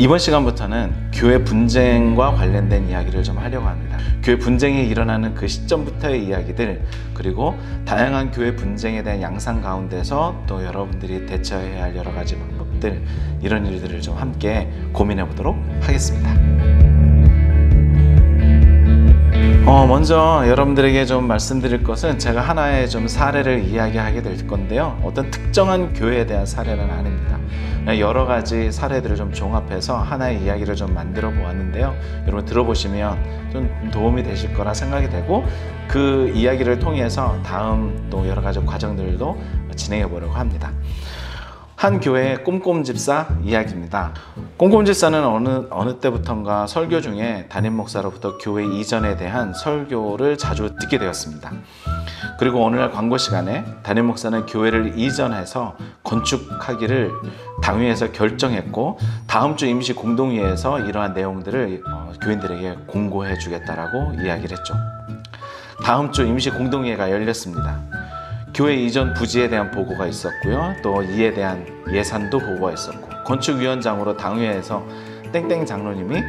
이번 시간부터는 교회 분쟁과 관련된 이야기를 좀 하려고 합니다. 교회 분쟁이 일어나는 그 시점부터의 이야기들, 그리고 다양한 교회 분쟁에 대한 양상 가운데서 또 여러분들이 대처해야 할 여러 가지 방법들, 이런 일들을 좀 함께 고민해 보도록 하겠습니다. 먼저 여러분들에게 좀 말씀드릴 것은, 제가 하나의 좀 사례를 이야기하게 될 건데요, 어떤 특정한 교회에 대한 사례는 아닙니다. 여러 가지 사례들을 좀 종합해서 하나의 이야기를 좀 만들어 보았는데요, 여러분 들어보시면 좀 도움이 되실 거라 생각이 되고, 그 이야기를 통해서 다음 또 여러 가지 과정들도 진행해 보려고 합니다. 한 교회의 꼼꼼집사 이야기입니다. 꼼꼼집사는 어느 때부턴가 설교 중에 담임 목사로부터 교회 이전에 대한 설교를 자주 듣게 되었습니다. 그리고 오늘날 광고 시간에 담임 목사는 교회를 이전해서 건축하기를 당회에서 결정했고, 다음 주 임시 공동회에서 이러한 내용들을 교인들에게 공고해 주겠다라고 이야기를 했죠. 다음 주 임시 공동회가 열렸습니다. 교회 이전 부지에 대한 보고가 있었고요, 또 이에 대한 예산도 보고가 있었고, 건축위원장으로 당회에서 땡땡 장로님이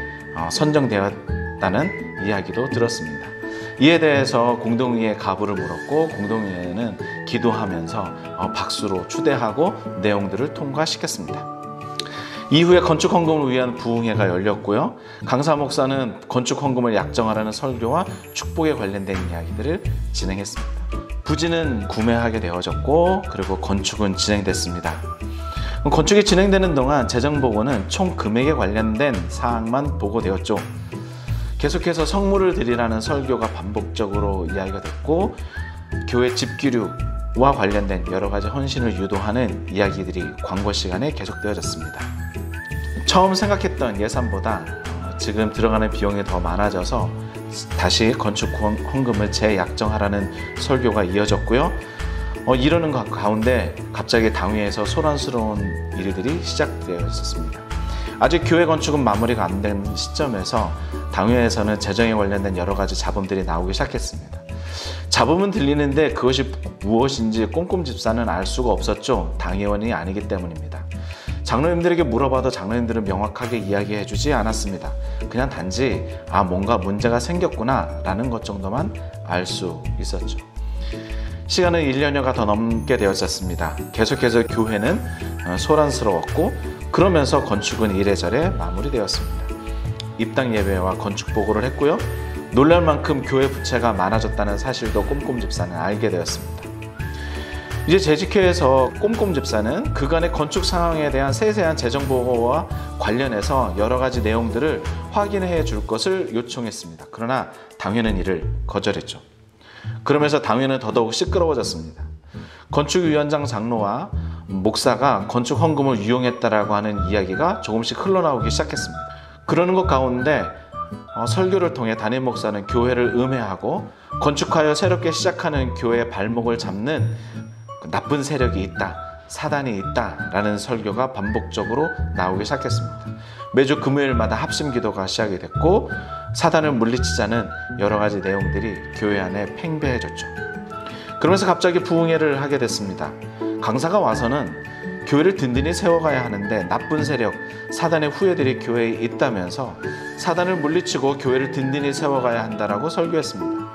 선정되었다는 이야기도 들었습니다. 이에 대해서 공동회에 가부를 물었고, 공동회는 기도하면서 박수로 추대하고 내용들을 통과시켰습니다. 이후에 건축 헌금을 위한 부흥회가 열렸고요, 강사 목사는 건축 헌금을 약정하라는 설교와 축복에 관련된 이야기들을 진행했습니다. 부지는 구매하게 되어졌고, 그리고 건축은 진행됐습니다. 건축이 진행되는 동안 재정보고는 총 금액에 관련된 사항만 보고되었죠. 계속해서 성물을 드리라는 설교가 반복적으로 이야기가 됐고, 교회 집기류와 관련된 여러 가지 헌신을 유도하는 이야기들이 광고 시간에 계속되어졌습니다. 처음 생각했던 예산보다 지금 들어가는 비용이 더 많아져서 다시 건축 헌금을 재약정하라는 설교가 이어졌고요. 이러는 가운데 갑자기 당회에서 소란스러운 일들이 시작되어 있었습니다. 아직 교회 건축은 마무리가 안 된 시점에서 당회에서는 재정에 관련된 여러 가지 잡음들이 나오기 시작했습니다. 잡음은 들리는데 그것이 무엇인지 꼼꼼집사는 알 수가 없었죠. 당회원이 아니기 때문입니다. 장로님들에게 물어봐도 장로님들은 명확하게 이야기해 주지 않았습니다. 그냥 단지 뭔가 문제가 생겼구나 라는 것 정도만 알 수 있었죠. 시간은 1년여가 더 넘게 되었었습니다. 계속해서 교회는 소란스러웠고, 그러면서 건축은 이래저래 마무리되었습니다. 입당 예배와 건축 보고를 했고요, 놀랄 만큼 교회 부채가 많아졌다는 사실도 꼼꼼집사는 알게 되었습니다. 이제 재직회에서 꼼꼼집사는 그간의 건축 상황에 대한 세세한 재정 보고와 관련해서 여러 가지 내용들을 확인해 줄 것을 요청했습니다. 그러나 당회는 이를 거절했죠. 그러면서 당회는 더더욱 시끄러워졌습니다. 건축위원장 장로와 목사가 건축 헌금을 유용했다라고 하는 이야기가 조금씩 흘러나오기 시작했습니다. 그러는 것 가운데 설교를 통해 담임 목사는 교회를 음해하고, 건축하여 새롭게 시작하는 교회의 발목을 잡는 나쁜 세력이 있다, 사단이 있다 라는 설교가 반복적으로 나오기 시작했습니다. 매주 금요일마다 합심 기도가 시작이 됐고, 사단을 물리치자는 여러 가지 내용들이 교회 안에 팽배해졌죠. 그러면서 갑자기 부흥회를 하게 됐습니다. 강사가 와서는 교회를 든든히 세워가야 하는데 나쁜 세력, 사단의 후예들이 교회에 있다면서 사단을 물리치고 교회를 든든히 세워가야 한다라고 설교했습니다.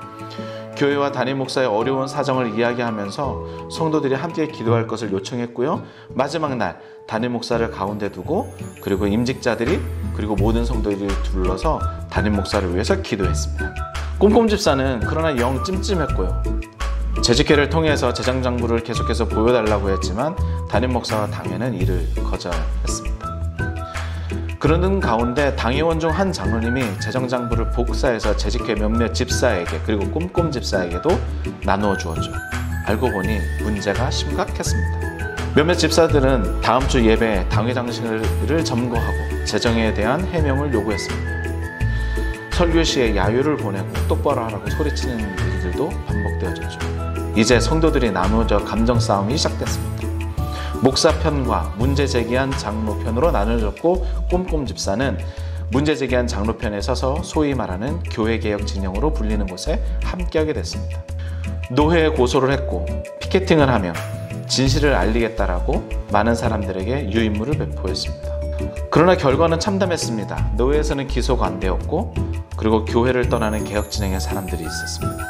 교회와 담임 목사의 어려운 사정을 이야기하면서 성도들이 함께 기도할 것을 요청했고요, 마지막 날 담임 목사를 가운데 두고, 그리고 임직자들이, 그리고 모든 성도들이 둘러서 담임 목사를 위해서 기도했습니다. 꼼꼼집사는 그러나 영 찜찜했고요, 재직회를 통해서 재정장부를 계속해서 보여달라고 했지만 담임 목사와 당회는 이를 거절했습니다. 그러는 가운데 당회원 중 한 장로님이 재정장부를 복사해서 재직회 몇몇 집사에게, 그리고 꼼꼼집사에게도 나누어 주었죠. 알고 보니 문제가 심각했습니다. 몇몇 집사들은 다음 주 예배에 당회 장식을 점거하고 재정에 대한 해명을 요구했습니다. 설교 시에 야유를 보내고 똑바로 하라고 소리치는 일들도 반복되어졌죠. 이제 성도들이 나누어져 감정 싸움이 시작됐습니다. 목사 편과 문제 제기한 장로 편으로 나눠졌고, 꼼꼼집사는 문제 제기한 장로 편에 서서 소위 말하는 교회개혁 진영으로 불리는 곳에 함께하게 됐습니다. 노회에 고소를 했고, 피켓팅을 하며 진실을 알리겠다라고 많은 사람들에게 유인물을 배포했습니다. 그러나 결과는 참담했습니다. 노회에서는 기소가 안 되었고, 그리고 교회를 떠나는 개혁 진영의 사람들이 있었습니다.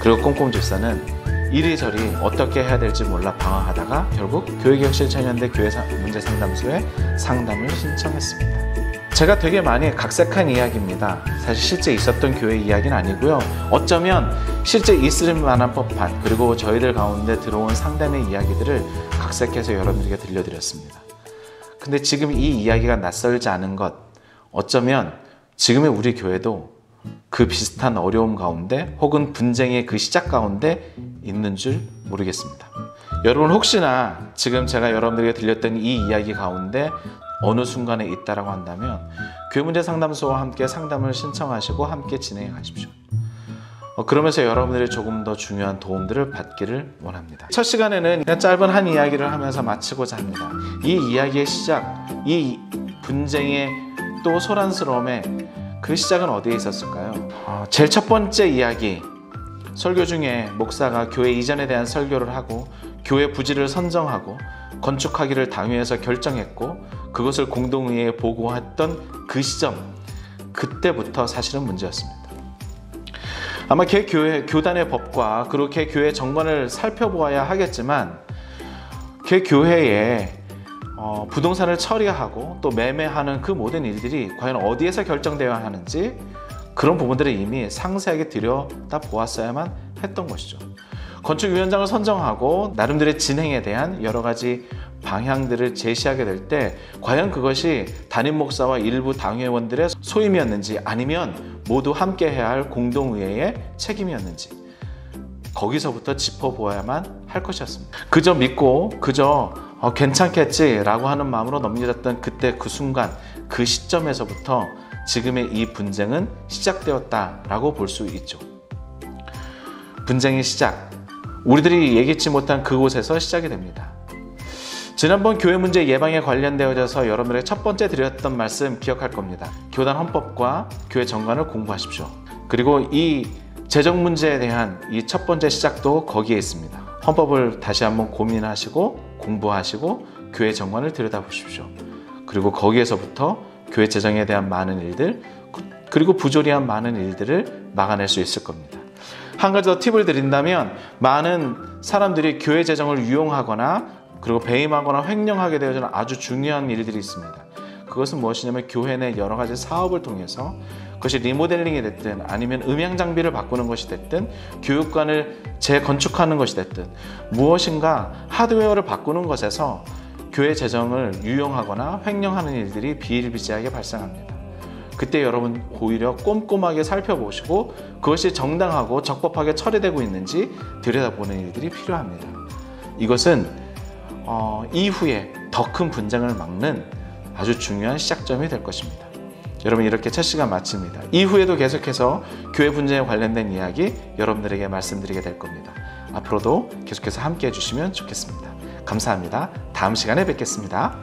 그리고 꼼꼼 집사는 이리저리 어떻게 해야 될지 몰라 방황하다가 결국 교회개혁실천연대 교회 문제상담소에 상담을 신청했습니다. 제가 되게 많이 각색한 이야기입니다. 사실 실제 있었던 교회 이야기는 아니고요. 어쩌면 실제 있을 만한 법한, 그리고 저희들 가운데 들어온 상담의 이야기들을 각색해서 여러분들에게 들려드렸습니다. 근데 지금 이 이야기가 낯설지 않은 것, 어쩌면 지금의 우리 교회도 그 비슷한 어려움 가운데 혹은 분쟁의 그 시작 가운데 있는 줄 모르겠습니다. 여러분 혹시나 지금 제가 여러분들에게 들렸던 이 이야기 가운데 어느 순간에 있다라고 한다면 교회 문제 상담소와 함께 상담을 신청하시고 함께 진행해 가십시오. 그러면서 여러분들이 조금 더 중요한 도움들을 받기를 원합니다. 첫 시간에는 그냥 짧은 한 이야기를 하면서 마치고자 합니다. 이 이야기의 시작, 이 분쟁의 또 소란스러움의 그 시작은 어디에 있었을까요? 제일 첫 번째 이야기, 설교 중에 목사가 교회 이전에 대한 설교를 하고 교회 부지를 선정하고 건축하기를 당회에서 결정했고 그것을 공동의회에 보고했던 그 시점, 그때부터 사실은 문제였습니다. 아마 교단의 법과 그리고 교회 정관을 살펴보아야 하겠지만 교회에 부동산을 처리하고 또 매매하는 그 모든 일들이 과연 어디에서 결정되어야 하는지 그런 부분들을 이미 상세하게 들여다보았어야만 했던 것이죠. 건축위원장을 선정하고 나름대로의 진행에 대한 여러 가지 방향들을 제시하게 될 때 과연 그것이 담임 목사와 일부 당회원들의 소임이었는지 아니면 모두 함께 해야 할 공동의회의 책임이었는지 거기서부터 짚어보아야만 할 것이었습니다. 그저 믿고 그저 괜찮겠지라고 하는 마음으로 넘겨졌던 그때 그 순간 그 시점에서부터 지금의 이 분쟁은 시작되었다라고 볼 수 있죠. 분쟁의 시작, 우리들이 예기치 못한 그곳에서 시작이 됩니다. 지난번 교회 문제 예방에 관련되어져서 여러분들에게 첫 번째 드렸던 말씀 기억할 겁니다. 교단 헌법과 교회 정관을 공부하십시오. 그리고 이 재정 문제에 대한 이 첫 번째 시작도 거기에 있습니다. 헌법을 다시 한번 고민하시고 공부하시고 교회 정관을 들여다보십시오. 그리고 거기에서부터 교회 재정에 대한 많은 일들 그리고 부조리한 많은 일들을 막아낼 수 있을 겁니다. 한 가지 더 팁을 드린다면 많은 사람들이 교회 재정을 유용하거나 그리고 배임하거나 횡령하게 되어지는 아주 중요한 일들이 있습니다. 그것은 무엇이냐면 교회 내 여러 가지 사업을 통해서 그것이 리모델링이 됐든 아니면 음향 장비를 바꾸는 것이 됐든 교육관을 재건축하는 것이 됐든 무엇인가 하드웨어를 바꾸는 것에서 교회 재정을 유용하거나 횡령하는 일들이 비일비재하게 발생합니다. 그때 여러분 오히려 꼼꼼하게 살펴보시고 그것이 정당하고 적법하게 처리되고 있는지 들여다보는 일들이 필요합니다. 이것은 이후에 더 큰 분쟁을 막는 아주 중요한 시작점이 될 것입니다. 여러분 이렇게 첫 시간 마칩니다. 이후에도 계속해서 교회 분쟁에 관련된 이야기 여러분들에게 말씀드리게 될 겁니다. 앞으로도 계속해서 함께 해주시면 좋겠습니다. 감사합니다. 다음 시간에 뵙겠습니다.